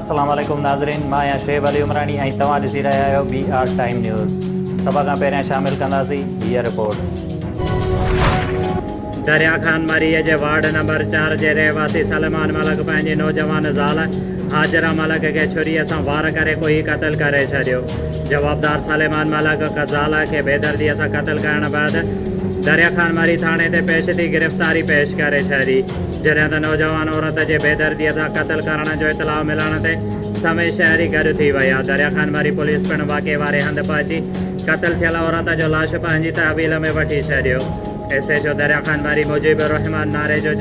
अस्सलाम वालेकुम नाज़रीन, मां आहियां शुएब अली उमरानी ऐं तव्हां ॾिसी रहिया आहियो BR टाइम न्यूज़। सभ खां पहिरियां शामिल कंदासीं हीअ रिपोर्ट। दरिया खान मरीअ जे वार्ड नंबर 4 जे रहवासी सलमान मलक पंहिंजी नौजवान ज़ाल हाजरा मलक खे छुरीअ सां वार करे कोई क़तल करे छॾियो। जवाबदार सलमान मलक ज़ाल खे बेदर्दीअ सां क़तल करण बैदि दरिया खान मरी थाणे ते पेश थी गिरफ़्तारी पेश करे छॾी। जॾहिं त नौजवान औरत जे बेदर्दीअ सां क़तल करण जो इतलाउ मिलण ते समेत शहरी गॾु थी विया। दरिया खान मरी पुलिस पिणु वाक़े वारे हंधि पहुची क़तल थियल औरत जो लाश पंहिंजी तहवील में वठी छॾियो। SHO दरिया खान मरी मुजीबुर रहमान नारे जो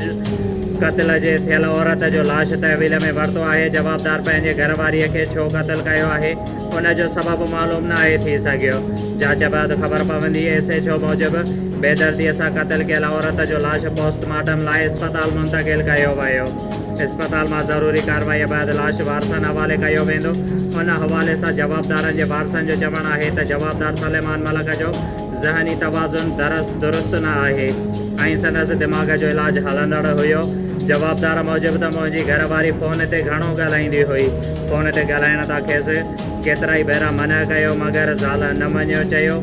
क़तल जे थियल औरत जो लाश तहवील में वरितो आहे। जवाबदार पंहिंजे घरवारीअ खे छो क़तल कयो आहे उन जो सबबु मालूम न आहे थी सघियो। जांच बैदि ख़बर पवंदी। SHO मूजिबि बेदर्दीअ सां क़तल कयल औरत जो लाश पोस्टमार्टम लाइ इस्पताल मुंतक़िल कयो वियो। इस्पताल मां ज़रूरी कार्रवाई बैदि लाश वारसनि हवाले कयो वेंदो। उन हवाले सां जवाबदारनि जे वारसनि जो चवणु आहे त जवाबदार सलेमान मलक जो ज़हनी तवाज़ुन दुरुस्त न आहे ऐं संदसि दिमाग़ जो इलाजु हलंदड़ हुयो। जवाबदार मूजिबि त मुंहिंजी घरवारी फ़ोन ते घणो ॻाल्हाईंदी हुई। फ़ोन ते ॻाल्हाइण तां खेसि केतिरा ई भेरा मना कयो मगर ज़ाल न मञियो चयो,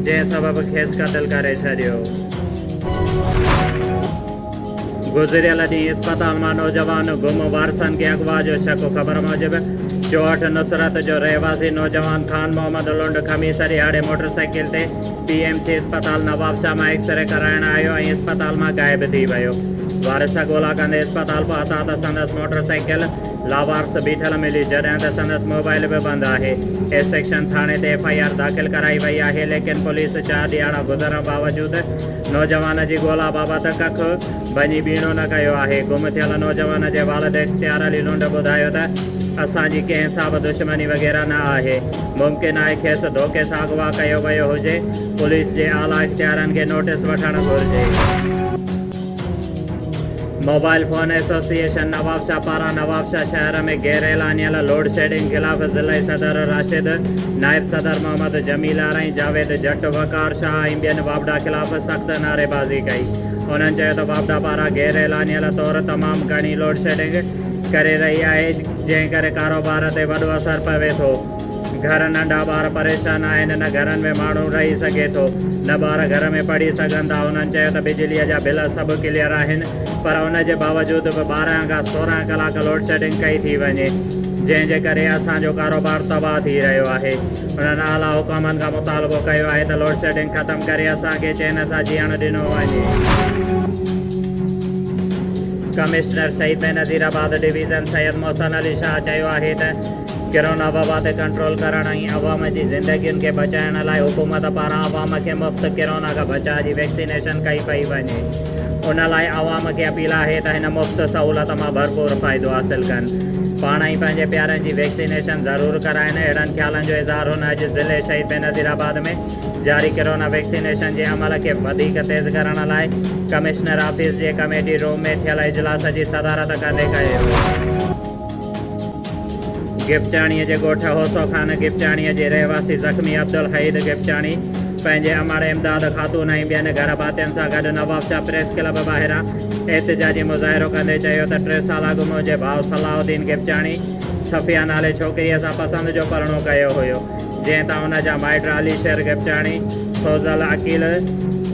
जंहिं सबबु खेसि क़तल करे छॾियो। गुज़िरियल ॾींहुं इस्पताल मां नौजवान गुम वारसनि खे अगवा जो शक। ख़बर मूजिबि 64 नुसरत जो रहवासी नौजवान खान मोहम्मद लुंड ख़मीस ॾियारे मोटरसाइकिल ते PMC इस्पताल नवाबशाह मां एक्सरे कराइण आयो ऐं इस्पताल मां गाइब थी वियो। वारिस ॻोल्हा कंदे इस्पताल पहुता त संदसि मोटरसाइकिल लावारस बीठल मिली, जॾहिं त संदसि मोबाइल बि बंदि आहे। A सेक्शन थाणे ते FIR दाख़िल कराई वई आहे, लेकिन पुलिस 4 ॾियारा गुज़रण बावजूदि नौजवान जी ॻोल्हा बाबति कख वञी बीणो न कयो आहे। गुम थियल नौजवान जे वालिद इख्तियार अली लुंड ॿुधायो त असांजी कंहिं हिसाब दुश्मनी वग़ैरह न आहे। मुमकिन आहे खेसि धोखे सां अगवा कयो वियो हुजे। पुलिस जे आला इख्तियारनि खे नोटिस वठणु घुरिजे। मोबाइल फ़ोन एसोसिएशन नवाबशाह पारां नवाबशाह शहर में गैर एलानियल लोड शेडिंग ख़िलाफ़ ज़िले सदर राशिद, नायब सदर मोहम्मद जमील आरई, जावेद जट, वकार शाह ऐं ॿियनि वापडा ख़िलाफ़ सख़्त नारेबाज़ी कई। उन्हनि चयो त वापडा पारां गैर एलानियल तौरु तमामु घणी लोड शेडिंग करे रही आहे, जंहिं करे कारोबार ते वॾो असरु पवे थो। घर नंढा ॿार परेशान आहिनि, न घरनि में माण्हू रही सघे थो, न ॿार घर में पढ़ी सघनि था। उन्हनि चयो त बिजलीअ जा बिल सभु क्लियर आहिनि, पर उन जे बावजूदि बि 12 खां 16 कलाक लोड शेडिंग कई थी वञे, जंहिंजे करे असांजो कारोबार तबाह थी रहियो आहे। उन्हनि आला हुकुमनि खां मुतालबो कयो आहे त लोड शेडिंग ख़तमु करे असांखे चैन सां जीअण ॾिनो वञे। कमिश्नर शहीद बेनज़ीराबाद डिवीज़न सैयद मोहसिन अली शाह चयो आहे त कोरोना वबा ते कंट्रोल करण ऐं अवाम जी ज़िंदगियुनि खे बचाइण लाइ हुकूमत पारां अवाम खे मुफ़्त कोरोना खां बचाव जी वैक्सीनेशन कई पई वञे। उन लाइ अवाम खे अपील आहे त हिन मुफ़्त सहूलियत मां भरपूर फ़ाइदो हासिलु कनि, पाण ई पंहिंजे प्यारनि जी वैक्सीनेशन ज़रूरु कराइनि। अहिड़नि ख़्यालनि जो इज़हार हुन अॼु ज़िले शहीद बेनज़ीराबाद में जारी कोरोना वैक्सीनेशन जे अमल खे वधीक तेज़ करण लाइ कमिश्नर ऑफिस जे कमेटी रूम में थियल इजलास जी सदारत कंदे कयो। गिपचाणीअ जे ॻोठ होसो ख़ान गिपचाणीअ जे रहवासी ज़ख़्मी अब्दुल हईद गिपचाणी पंहिंजे अमर इमदाद ख़ातून ऐं ॿियनि घर भातियुनि सां गॾु नवाबशाह प्रेस क्लब ॿाहिरां एहतिजाजी मुज़ाहिरो कंदे चयो त 3 साल अॻु मुंहिंजे भाउ सलाउद्दीन गिपचाणी सफ़िया नाले छोकिरीअ सां पसंदि जो परणो कयो हुयो, जंहिं तां हुन जा माइट अलीशेर गिपचाणी, सोज़ल अकील,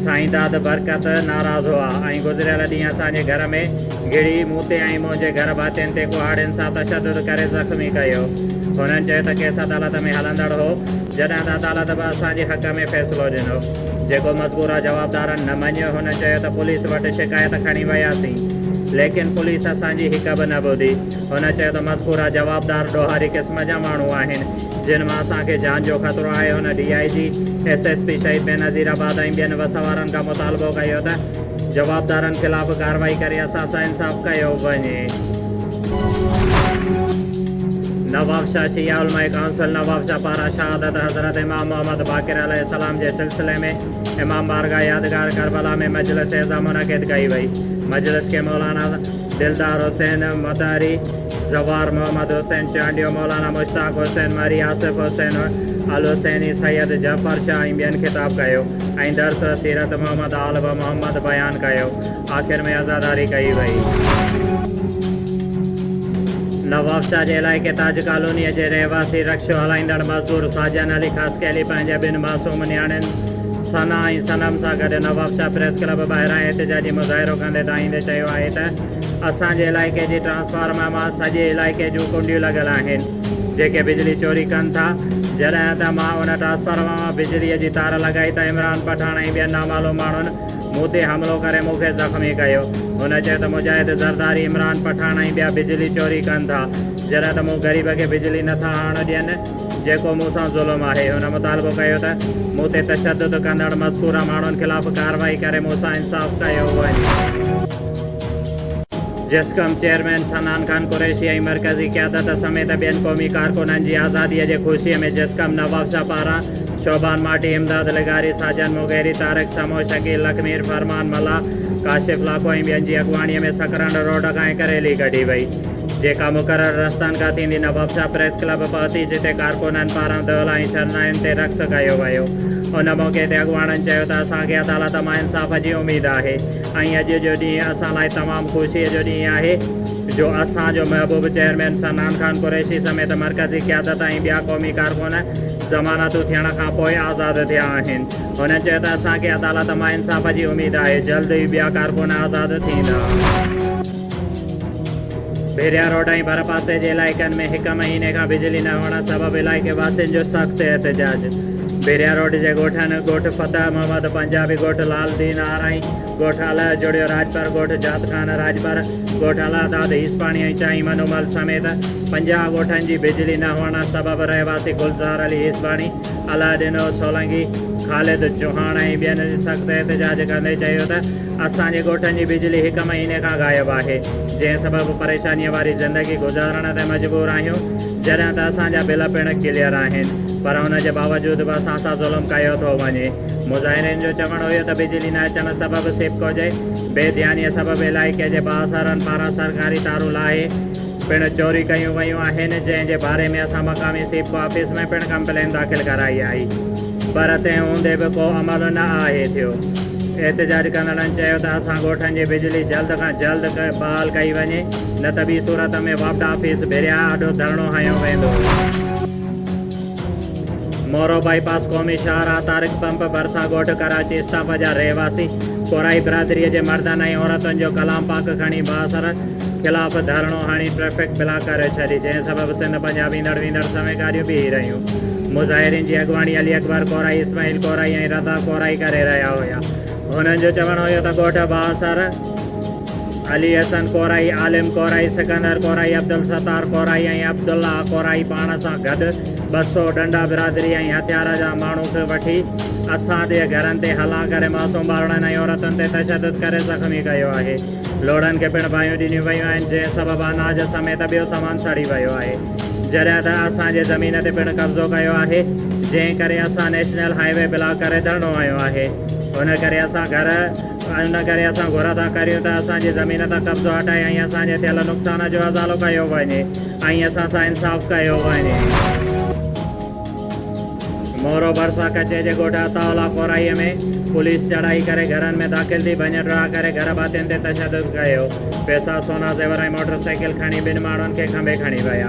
साईंदाद बरकत नाराज़ हुआ ऐं गुज़िरियल ॾींहुं असांजे घर में गिड़ी मूते ऐं मुंहिंजे घर भातियुनि ते कुहाड़ियुनि सां तशदुद करे ज़ख़्मी कयो। हुननि चयो त केस अदालत में हलंदड़ हो, जॾहिं त अदालत बि असांजे हक़ में फ़ैसिलो ॾिनो, जेको मज़कूरा जवाबदारनि न मञियो। हुन चयो त पुलिस वटि शिकायत खणी वियासीं, लेकिन पुलिस असांजी हिक बि न ॿुधी। हुन चयो त मज़कूरा जवाबदार ॾोहारी क़िस्म जा माण्हू आहिनि, जिन मां असांखे जान जो ख़तरो आहे। हुन DIG SSP शहीद बेनज़ीराबाद ऐं ॿियनि वसवारनि खां मुतालबो कयो त जवाबदारनि ख़िलाफ़ कार्रवाई करे असां सां इंसाफ़ कयो वञे। नवाबशाह शिया उलमा काउंसिल नवाबशाह पारां शहादत हज़रत इमाम मोहम्मद बाक़िर अलैहिस्सलाम जे सिलसिले में इमाम बारगाह यादगार करबला में मजलिस एज़ा मुनक़िद कई वई। मजलिस के मौलाना दिलदार हुसैन मदारी, जवार मोहम्मद हुसैन चांडियो, मौलाना मुश्ताक हुसैन मरी, आसिफ हुसैन अल हुसैनी, सैयद जफ़र शाह ऐं ॿियनि ख़िताब कयो ऐं दर्स सीरत मोहम्मद आलब मोहम्मद बयानु कयो। आख़िर में आज़ादारी कई वई। नवाबशाह जे इलाइक़े ताज कॉलोनीअ जे रहवासी रक्शो हलाईंदड़ मज़दूर साजन अली ख़ासकैली पंहिंजे ॿिनि मासूम नियाणियुनि सना ऐं सनम सां गॾु नवाबशाह प्रेस क्लब ॿाहिरां एहतिजाजी मुज़ाहिरो कंदे ताईंदे चयो आहे त असांजे इलाइक़े जी ट्रांसफार्मर मां सॼे इलाइक़े जूं कुंडियूं लॻल आहिनि जेके बिजली चोरी कनि था। जॾहिं त मां उन ट्रांसफार्मर मां बिजलीअ जी तार लॻाई त इमरान पठान ऐं ॿियनि नामालूम माण्हुनि मूं ते हमिलो करे मूंखे ज़ख़्मी कयो। हुन चयो त मुजाहिद ज़रदारी इमरान पठान ऐं ॿिया बिजली चोरी कनि था जॾहिं त मूं ग़रीब खे बिजली नथा आणणु ॾियनि जेको मूंसां ज़ुल्म आहे। हुन मुतालबो कयो त मूं ते तशद्दुद कंदड़ मज़कूरा माण्हुनि ख़िलाफ़ कार्रवाई करे मूंसां इंसाफ़ कयो वञे। जिस्कम चेयरमैन सनान खान कुरैशी ऐं मरकज़ी क़यादत समेत ॿियनि क़ौमी कारकुननि जी आज़ादीअ जे ख़ुशीअ में जिस्कम नवाबशाह पारां शोबान माटी इमदाद लिगारी साजन मुगैरी तारिक समो शकील लखमीर फरमान मला काशिफ लाको ऐं ॿियनि जी अॻुवाणीअ में सकरंड रोड खां हिकु रैली कढी वई जेका मुक़ररु रस्तनि खां थींदी नवाबशाह प्रेस क्लब पहुती जिते कारकुननि पारां दौल ऐं शरनाइनि ते रक़्स कयो वियो। उन मौक़े ते अॻुवाणनि चयो त असांखे अदालत मां इंसाफ़ जी उमेदु आहे ऐं अॼु जो ॾींहुं असां लाइ तमामु ख़ुशीअ जो ॾींहुं आहे जो असांजो महबूब चेयरमैन सनान खान कुरैशी समेत मरकज़ी क़यादत ऐं ॿिया क़ौमी कारकुन ज़मानतूं थियण खां पोइ आज़ादु थिया आहिनि। हुन चयो त असांखे अदालत मां इंसाफ़ जी उमेदु आहे जल्द ई ॿिया कारकुन आज़ादु थींदा। भेरिया रोड ऐं भर पासे जे इलाइक़नि में 1 महीने खां बिजली न हुअण सबबि इलाइक़े वासियुनि जो सख़्तु एहतिजाज। भेरिया रोड जे ॻोठनि ॻोठ फतह मोहम्मद पंजाबी ॻोठ लाल दीन आराई ॻोठ अलह जुड़ियो राजपर ॻोठ जात खान राजपर ॻोठ अलादाद ईसपाणी ऐं चाई मनूमल समेत 50 ॻोठनि जी बिजली न हुअण सबबि रहवासी गुलज़ार अली ईसपाणी अलादीनो सोलंगी ख़ालिद चौहान ऐं ॿियनि सख़्तु एहतिजाज कंदे चयो त असांजे ॻोठनि जी बिजली 1 महीने खां ग़ाइबु आहे जंहिं सबबि परेशानीअ वारी ज़िंदगी गुज़ारण ते मजबूर आहियूं जॾहिं त असांजा बिल पिणु क्लियर आहिनि पर हुन जे बावजूदि बि असां सां ज़ुल्म कयो थो वञे। मुज़ाहिरनि जो चवणु हुयो त बिजली न अचण सबबि सिपको जे बेध्यानीअ सबबि इलाइक़े जे बासरनि पारां सरकारी तारूं लाहे पिणु चोरी कयूं वयूं आहिनि जंहिं जे बारे में असां मक़ामी सिपको ऑफिस में पिणु कंप्लेन दाख़िल कराई आई पर तंहिं हूंदे बि को अमल न आहे थियो। एहतिजाज कंदड़नि चयो त असां ॻोठनि जी बिजली जल्द खां जल्द बहाल कई वञे न त ॿी सूरत में वापडा ऑफिस भेरिया ॾाढो धरणो हयो वेंदो। मोरो बाईपास क़ौमी शाहराह तारिक पंप भरसा ॻोठ कराची इस्ताफ जा रहवासी कोराई बिरादरीअ जे मर्दनि ऐं औरतुनि जो कलाम पाक खणी बासर ख़िलाफ़ धरणो हणी ट्रैफिक ब्लॉक करे छॾी जंहिं सबबि सिंध पंजाब ईंदड़ वेंदड़ समय गाॾियूं बीही रहियूं। मुज़ाहिरीन जी अॻुवाणी अली अकबर कोराई इस्माइल कोराई ऐं रज़ा कोराई करे रहिया हुया। हुननि जो चवणु हुयो त ॻोठ बासर अली हसन कोराई आलिम Core i Sikandar Core i Abdul Sattar Core i ऐं अब्दुल्ला कोराई पाण सां गॾु 200 डंडा बिरादरी ऐं हथियार जा माण्हू खे वठी असांजे घरनि ते हला करे मासूम ॿारनि ऐं औरतुनि ते तशद्दुद करे ज़ख़्मी कयो आहे। लोड़नि खे पिणु बाहियूं ॾिनियूं वयूं आहिनि जंहिं सबबि अनाज समेत ॿियो सामान सड़ी वियो आहे जॾहिं त असांजे ज़मीन ते पिणु कब्ज़ो कयो आहे जंहिं करे असां नेशनल हाईवे ब्लॉक करे धरणो आयो आहे। हुन करे असां घुर था करियूं त असांजी ज़मीन तां कब्ज़ो हटाए ऐं असांजे थियल नुक़सान जो अज़ालो कयो वञे ऐं असां सां इंसाफ़ कयो वञे। मोरो भरसा कचे जे ॻोठ अतावला कोराईअ में पुलिस चढ़ाई करे घरनि में दाख़िल थी भञ ड्रा करे घर भातियुनि ते तशद्दुद कयो। पैसा सोना ज़ेवर ऐं मोटरसाइकिल खणी 2 माण्हुनि खे खंभे खणी विया।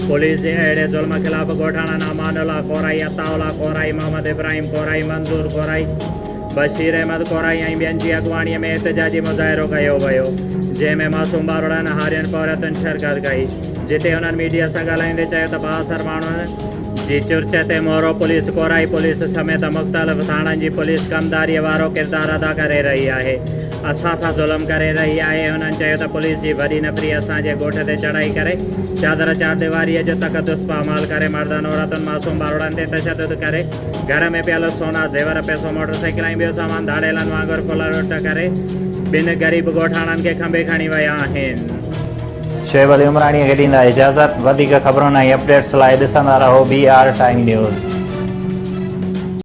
पुलिस जे अहिड़े ज़ुल्म ख़िलाफ़ ॻोठाणा नामानुल्ला कोराई अतावला कोराई मोहम्मद इब्राहिम कोराई मंज़ूर कोराई बशीर अहमद कोराई ऐं ॿियनि जी अॻुवाणीअ में एहतिजाजी मुज़ाहिरो कयो वियो जंहिं में मासूम ॿारड़नि हारियुनि पौरतुनि शिरकत कई जिते हुननि मीडिया सां ॻाल्हाईंदे चयो त 72 माण्हुनि जी चुर्च ते मोरो पुलिस कोराई पुलिस समेत मुख़्तलिफ़ थाणनि जी पुलिस कमदारीअ वारो किरदारु अदा करे रही आहे असां सां ज़ुल्म करे रही आहे। हुननि चयो त पुलिस जी वॾी नफ़री असांजे ॻोठ ते चढ़ाई करे चादर चारदीवारीअ जो तक़दुस पामाल करे मर्दनि औरतुनि मासूम ॿारड़नि ते तशद्दुद करे घर में पियल सोना ज़ेवर पैसो मोटरसाइकिल ऐं ॿियो सामान धाड़ेलनि वांगुरु फुल लुट करे 2 ग़रीब ॻोठाणनि खे खंभे खणी विया आहिनि। शोएब अली उमराणीअ खे ॾींदा इजाज़त। वधीक ख़बरुनि ऐं अपडेट्स लाइ ॾिसंदा रहो BR टाइम न्यूज़।